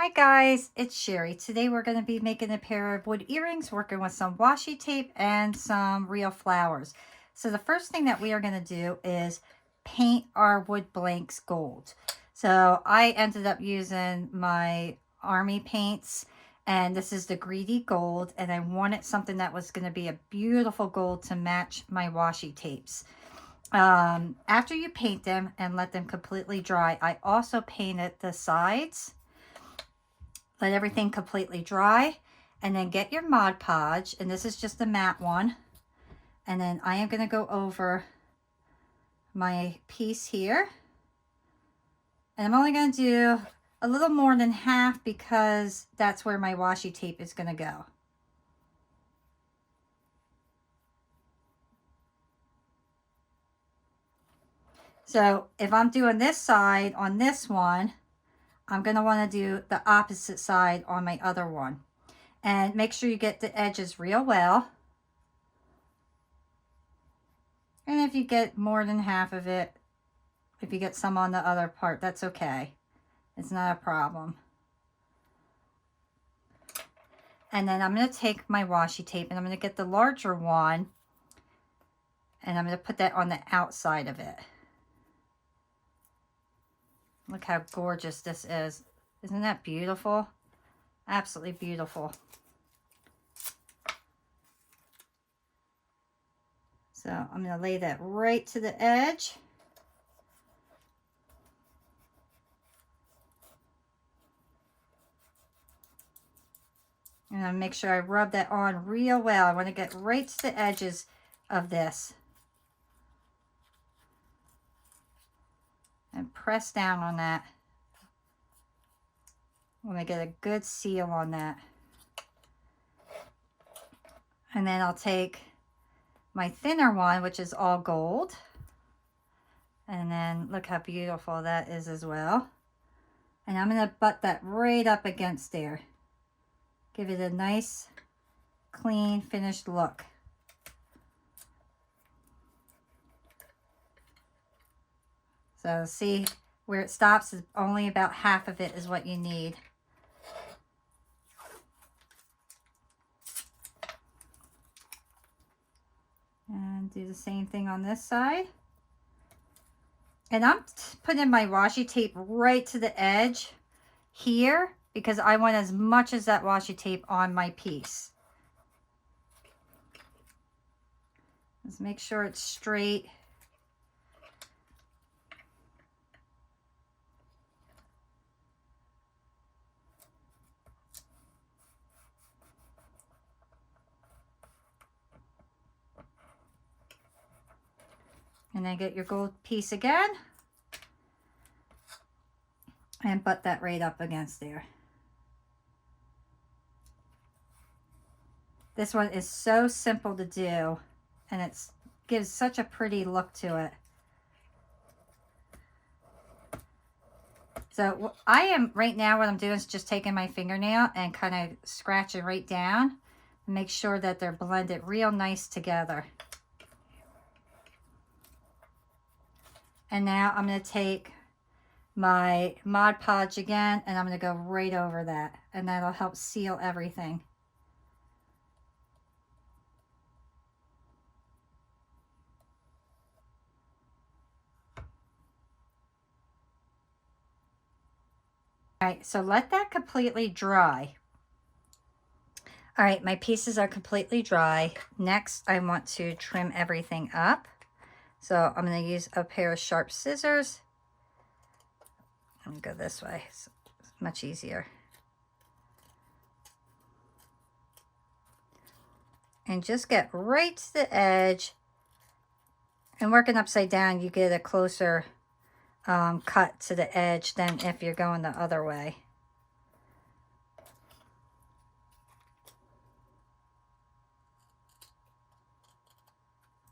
Hi guys, it's Sherry. Today we're going to be making a pair of wood earrings working with some washi tape and some real flowers. So the first thing that we are going to do is paint our wood blanks gold. So I ended up using my army paints, and this is the Greedy Gold, and I wanted something that was going to be a beautiful gold to match my washi tapes. After you paint them and let them completely dry, I also painted the sides. Let everything completely dry, and then get your Mod Podge, and this is just a matte one. And then I am going to go over my piece here, and I'm only going to do a little more than half because that's where my washi tape is going to go. So if I'm doing this side on this one, I'm going to want to do the opposite side on my other one. And make sure you get the edges real well. And if you get more than half of it, if you get some on the other part, that's okay. It's not a problem. And then I'm going to take my washi tape and I'm going to get the larger one, and I'm going to put that on the outside of it. Look how gorgeous this is. Isn't that beautiful? Absolutely beautiful. So I'm going to lay that right to the edge. And I make sure I rub that on real well. I want to get right to the edges of this. And press down on that. I want to get a good seal on that. And then I'll take my thinner one, which is all gold. And then look how beautiful that is as well. And I'm going to butt that right up against there. Give it a nice, clean, finished look. So see where it stops is only about half of it is what you need. And do the same thing on this side. And I'm putting my washi tape right to the edge here because I want as much as that washi tape on my piece. Just make sure it's straight. And then get your gold piece again and butt that right up against there. This one is so simple to do, and it gives such a pretty look to it. So I am right now, what I'm doing is just taking my fingernail and kind of scratching right down and make sure that they're blended real nice together. And now I'm going to take my Mod Podge again, and I'm going to go right over that, and that'll help seal everything. All right, so let that completely dry. All right, my pieces are completely dry. Next, I want to trim everything up. So I'm going to use a pair of sharp scissors. I'm going to go this way. It's much easier. And just get right to the edge. And working upside down, you get a closer cut to the edge than if you're going the other way.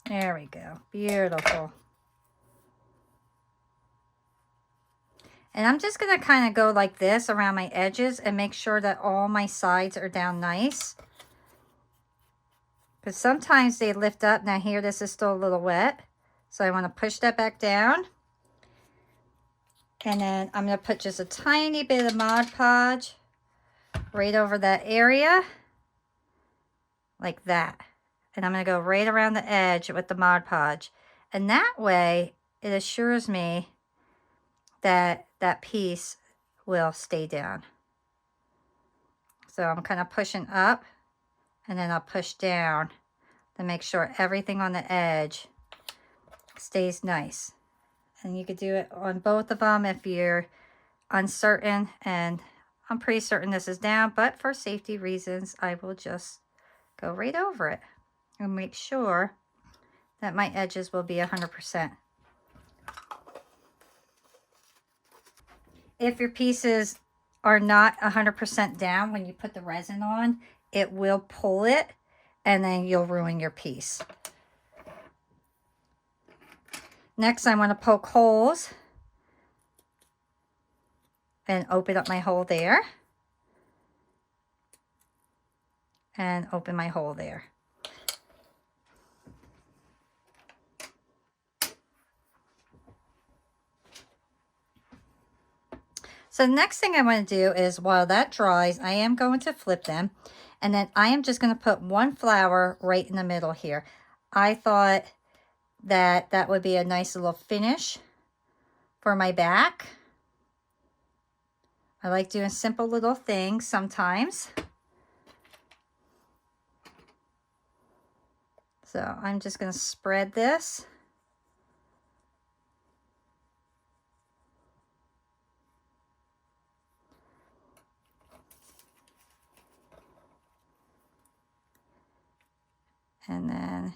There we go. Beautiful. And I'm just going to kind of go like this around my edges and make sure that all my sides are down nice. Because sometimes they lift up. Now here, this is still a little wet. So I want to push that back down. And then I'm going to put just a tiny bit of Mod Podge right over that area, like that. And I'm going to go right around the edge with the Mod Podge. And that way, it assures me that that piece will stay down. So I'm kind of pushing up, and then I'll push down to make sure everything on the edge stays nice. And you could do it on both of them if you're uncertain, and I'm pretty certain this is down, but for safety reasons, I will just go right over it and make sure that my edges will be 100%. If your pieces are not 100% down when you put the resin on, it will pull it, and then you'll ruin your piece. Next, I want to poke holes and open up my hole there. And open my hole there. So the next thing I want to do is, while that dries, I am going to flip them. And then I am just going to put one flower right in the middle here. I thought that that would be a nice little finish for my back. I like doing simple little things sometimes. So I'm just going to spread this. And then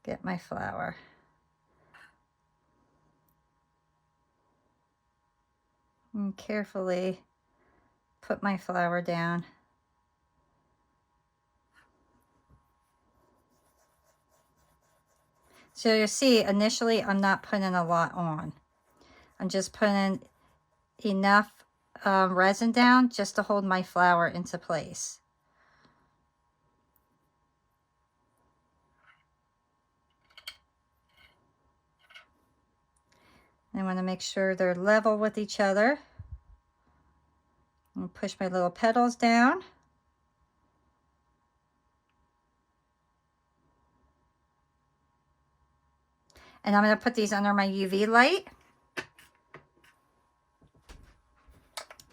get my flower. And carefully put my flower down. So you see, initially I'm not putting a lot on. I'm just putting enough resin down just to hold my flower into place. I want to make sure they're level with each other. And push my little petals down. And I'm going to put these under my UV light.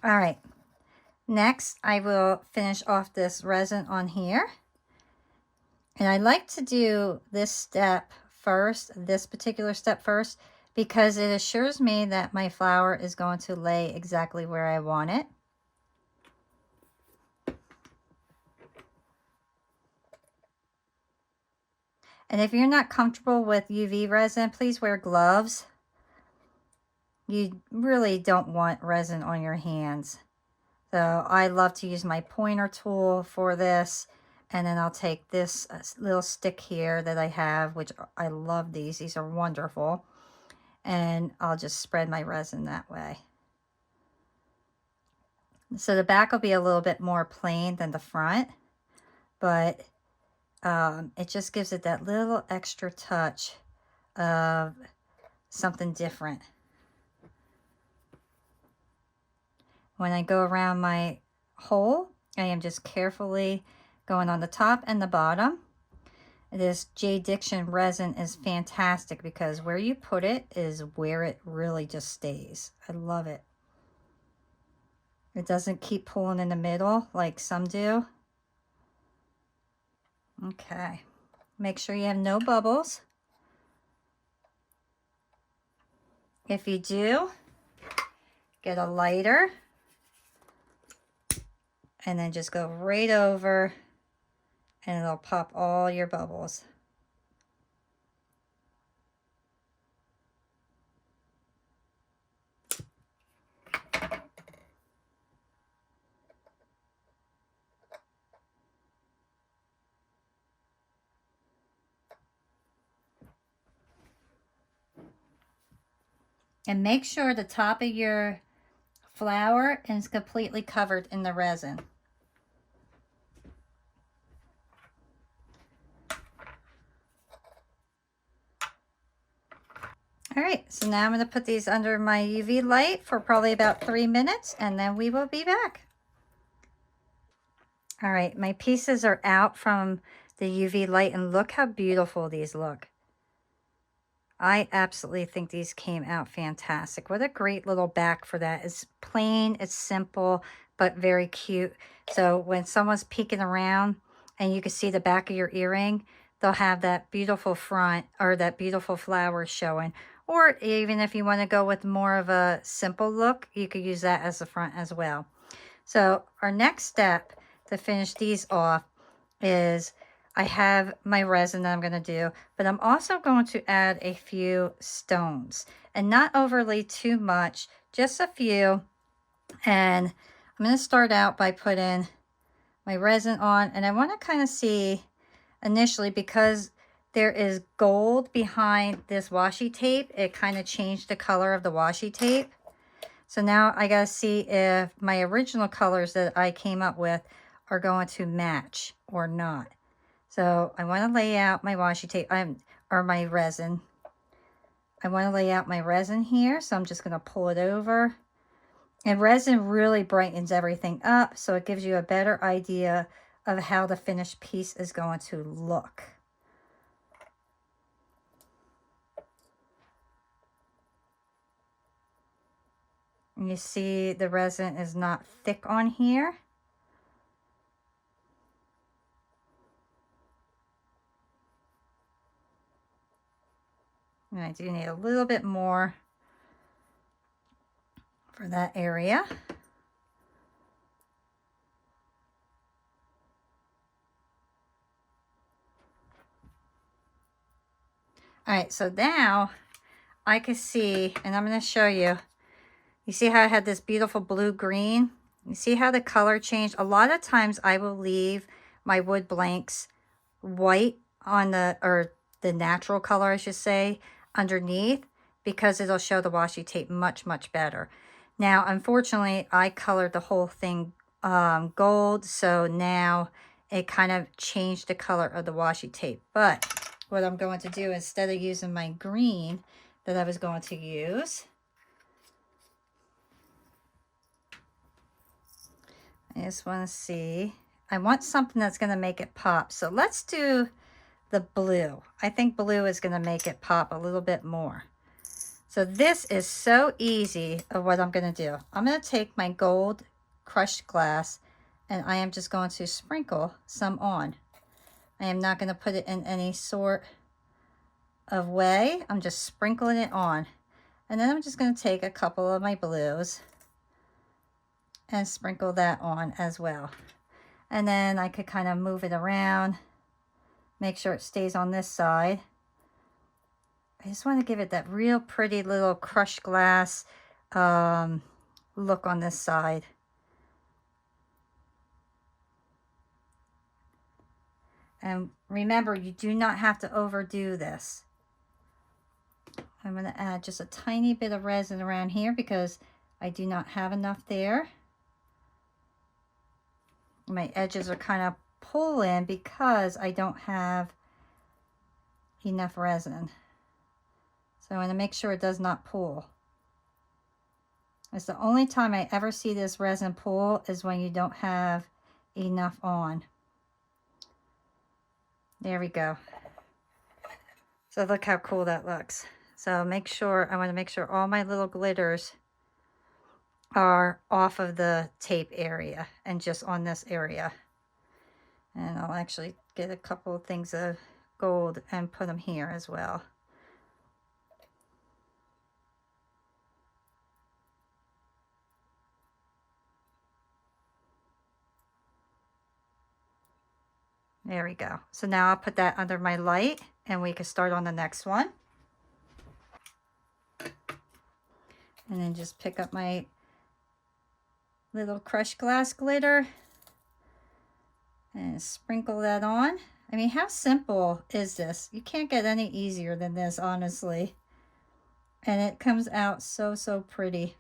All right. Next, I will finish off this resin on here. And I like to do this step first, this particular step first, because it assures me that my flower is going to lay exactly where I want it. And if you're not comfortable with UV resin, please wear gloves. You really don't want resin on your hands. So I love to use my pointer tool for this. And then I'll take this little stick here that I have, which I love these. These are wonderful. And I'll just spread my resin that way. So the back will be a little bit more plain than the front, but it just gives it that little extra touch of something different. When I go around my hole, I am just carefully going on the top and the bottom. This J. Diction resin is fantastic because where you put it is where it really just stays. I love it. It doesn't keep pulling in the middle like some do. Okay. Make sure you have no bubbles. If you do, get a lighter and then just go right over and it'll pop all your bubbles. And make sure the top of your flower is completely covered in the resin. All right, so now I'm going to put these under my UV light for probably about 3 minutes, and then we will be back. All right, my pieces are out from the UV light, and look how beautiful these look. I absolutely think these came out fantastic. What a great little back for that. It's plain, it's simple, but very cute. So when someone's peeking around and you can see the back of your earring, they'll have that beautiful front or that beautiful flower showing. Or even if you want to go with more of a simple look, you could use that as the front as well. So our next step to finish these off is I have my resin that I'm going to do, but I'm also going to add a few stones, and not overly too much, just a few. And I'm going to start out by putting my resin on, and I want to kind of see initially, because there is gold behind this washi tape, it kind of changed the color of the washi tape. So now I got to see if my original colors that I came up with are going to match or not. So I want to lay out my washi tape, or my resin. I want to lay out my resin here, so I'm just going to pull it over. And resin really brightens everything up, so it gives you a better idea of how the finished piece is going to look. And you see the resin is not thick on here. And I do need a little bit more for that area. All right, so now I can see, and I'm going to show you. You see how I had this beautiful blue-green? You see how the color changed? A lot of times I will leave my wood blanks white on or the natural color, I should say, underneath, because it'll show the washi tape much, much better. Now, unfortunately, I colored the whole thing gold, so now it kind of changed the color of the washi tape. But what I'm going to do, instead of using my green that I was going to use, I just want to see, I want something that's going to make it pop. So let's do the blue. I think blue is going to make it pop a little bit more. So this is so easy of what I'm going to do. I'm going to take my gold crushed glass, and I am just going to sprinkle some on. I am not going to put it in any sort of way. I'm just sprinkling it on. And then I'm just going to take a couple of my blues and sprinkle that on as well. And then I could kind of move it around, make sure it stays on this side. I just want to give it that real pretty little crushed glass look on this side. And remember, you do not have to overdo this. I'm going to add just a tiny bit of resin around here because I do not have enough there. My edges are kind of pulling because I don't have enough resin. So I want to make sure it does not pull. It's the only time I ever see this resin pull is when you don't have enough on. There we go. So look how cool that looks. So make sure, I want to make sure all my little glitters are off of the tape area and just on this area. And I'll actually get a couple of things of gold and put them here as well. There we go. So now I'll put that under my light and we can start on the next one. And then just pick up my little crushed glass glitter and sprinkle that on. I mean, how simple is this? You can't get any easier than this, honestly. And it comes out so, so pretty.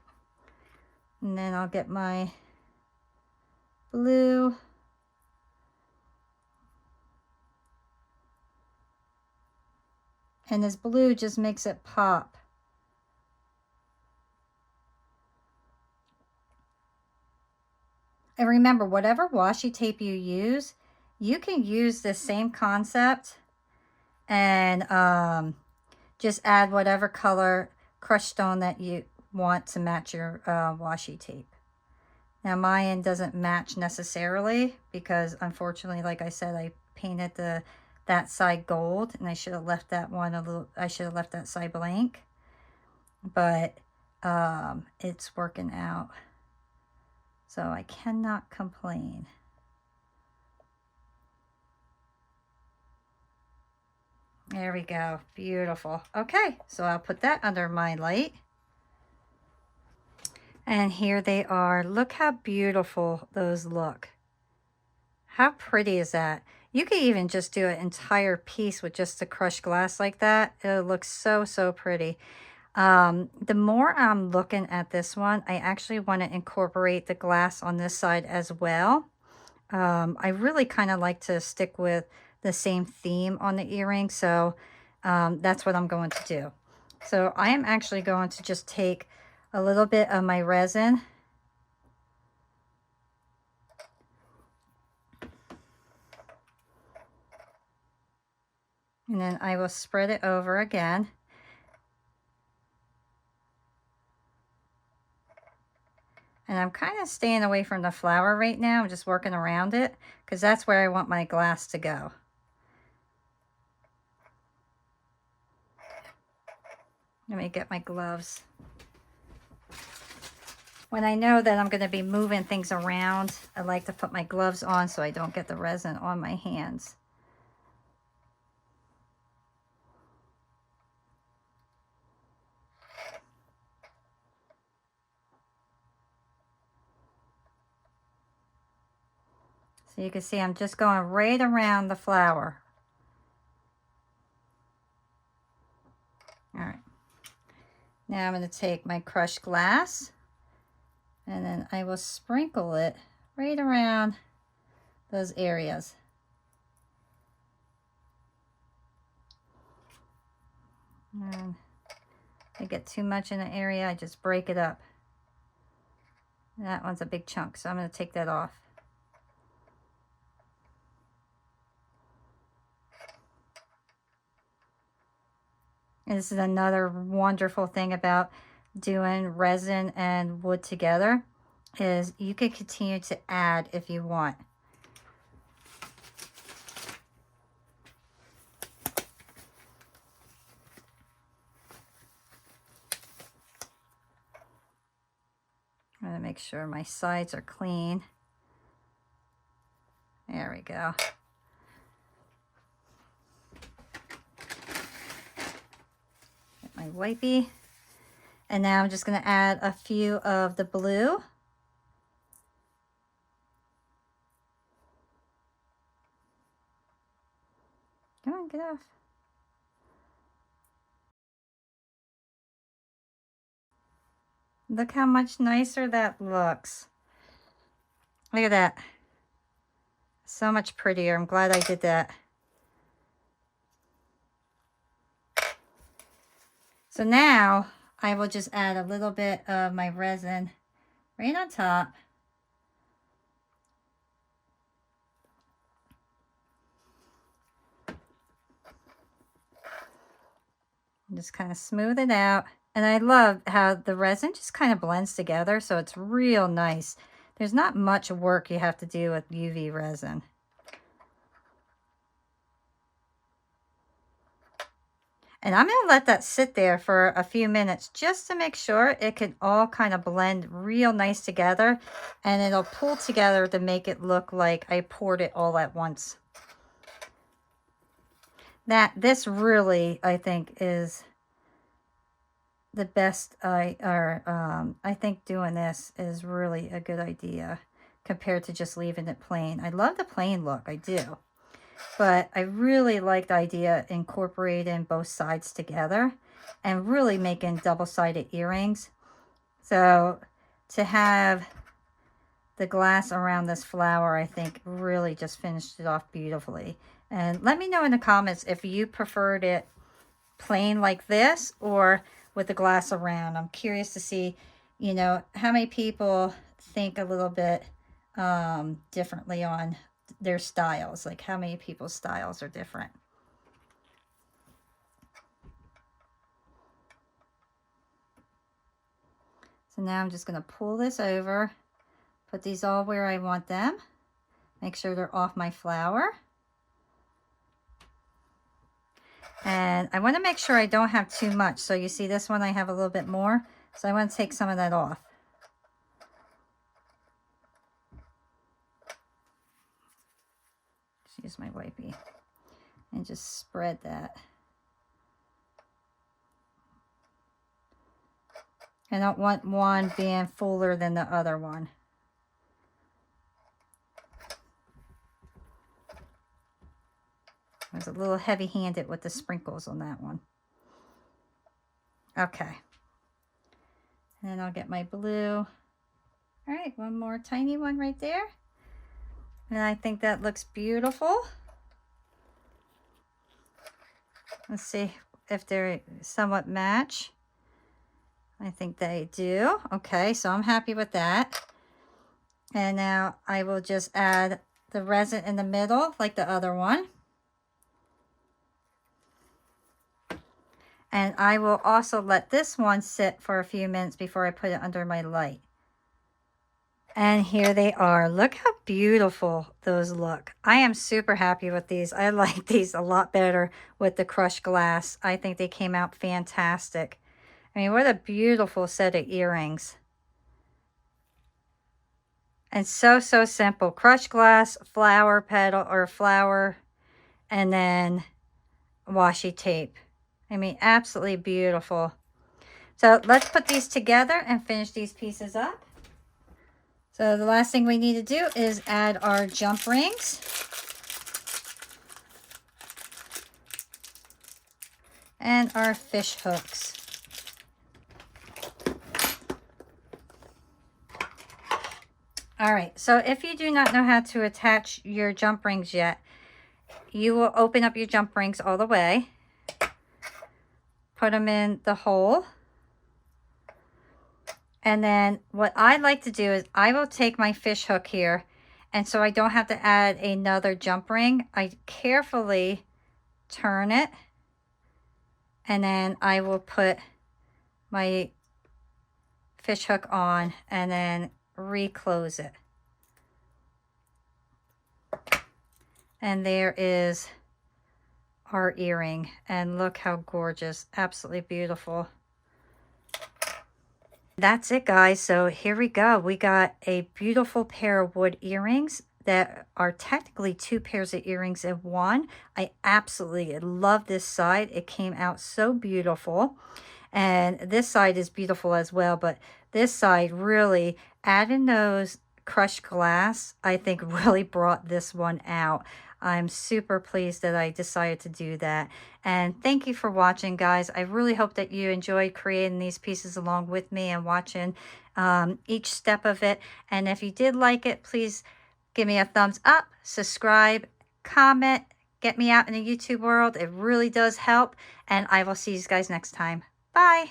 And then I'll get my blue. And this blue just makes it pop And remember, whatever washi tape you use, you can use the same concept and just add whatever color crushed stone that you want to match your washi tape. Now mine doesn't match necessarily because unfortunately, like I said, I painted that side gold, and I should have left that one a little, I should have left that side blank. But it's working out. So I cannot complain. There we go. Beautiful. Okay, so I'll put that under my light. And here they are. Look how beautiful those look. How pretty is that? You could even just do an entire piece with just the crushed glass like that. It looks so, so pretty. The more I'm looking at this one, I actually want to incorporate the glass on this side as well. I really kind of like to stick with the same theme on the earring, so that's what I'm going to do. So I am actually going to just take a little bit of my resin and then I will spread it over again. And I'm kind of staying away from the flower right now. I'm just working around it because that's where I want my glass to go. Let me get my gloves. When I know that I'm going to be moving things around, I like to put my gloves on so I don't get the resin on my hands. So you can see I'm just going right around the flower. All right. Now I'm going to take my crushed glass and then I will sprinkle it right around those areas. And if I get too much in the area, I just break it up. That one's a big chunk, so I'm going to take that off. And this is another wonderful thing about doing resin and wood together, is you can continue to add if you want. I'm going to make sure my sides are clean. There we go. Get my wipey. And now I'm just going to add a few of the blue. Come on, get off. Look how much nicer that looks. Look at that. So much prettier. I'm glad I did that. So now I will just add a little bit of my resin right on top. And just kind of smooth it out. And I love how the resin just kind of blends together, so it's real nice. There's not much work you have to do with UV resin. And I'm going to let that sit there for a few minutes just to make sure it can all kind of blend real nice together. And it'll pull together to make it look like I poured it all at once. This really, I think, is the best. I think doing this is really a good idea compared to just leaving it plain. I love the plain look, I do. But I really like the idea of incorporating both sides together and really making double-sided earrings. So to have the glass around this flower, I think really just finished it off beautifully. And let me know in the comments if you preferred it plain like this or with the glass around. I'm curious to see, you know, how many people think a little bit differently on their styles, like how many people's styles are different. So now I'm just going to pull this over, put these all where I want them, make sure they're off my flower. And I want to make sure I don't have too much. So you see this one, I have a little bit more. So I want to take some of that off. Just use my wipey and just spread that. I don't want one being fuller than the other one. I was a little heavy-handed with the sprinkles on that one. Okay. And then I'll get my blue. All right, one more tiny one right there. And I think that looks beautiful. Let's see if they're somewhat match. I think they do. Okay, so I'm happy with that. And now I will just add the resin in the middle like the other one. And I will also let this one sit for a few minutes before I put it under my light. And here they are. Look how beautiful those look. I am super happy with these. I like these a lot better with the crushed glass. I think they came out fantastic. I mean, what a beautiful set of earrings. And so simple. Crushed glass, flower petal or flower, and then washi tape. I mean, absolutely beautiful. So let's put these together and finish these pieces up. So the last thing we need to do is add our jump rings. And our fish hooks. All right, so if you do not know how to attach your jump rings yet, you will open up your jump rings all the way. Put them in the hole. And then what I like to do is I will take my fish hook here, and so I don't have to add another jump ring. I carefully turn it, and then I will put my fish hook on and then reclose it. And there is our earring, and look how gorgeous. Absolutely beautiful. That's it, guys. So here we go. We got a beautiful pair of wood earrings that are technically 2 pairs of earrings in one. I absolutely love this side. It came out so beautiful. And this side is beautiful as well, but this side really, adding those crushed glass, I think really brought this one out. I'm super pleased that I decided to do that. And thank you for watching, guys. I really hope that you enjoyed creating these pieces along with me and watching each step of it. And if you did like it, please give me a thumbs up, subscribe, comment, get me out in the YouTube world. It really does help. And I will see you guys next time. Bye.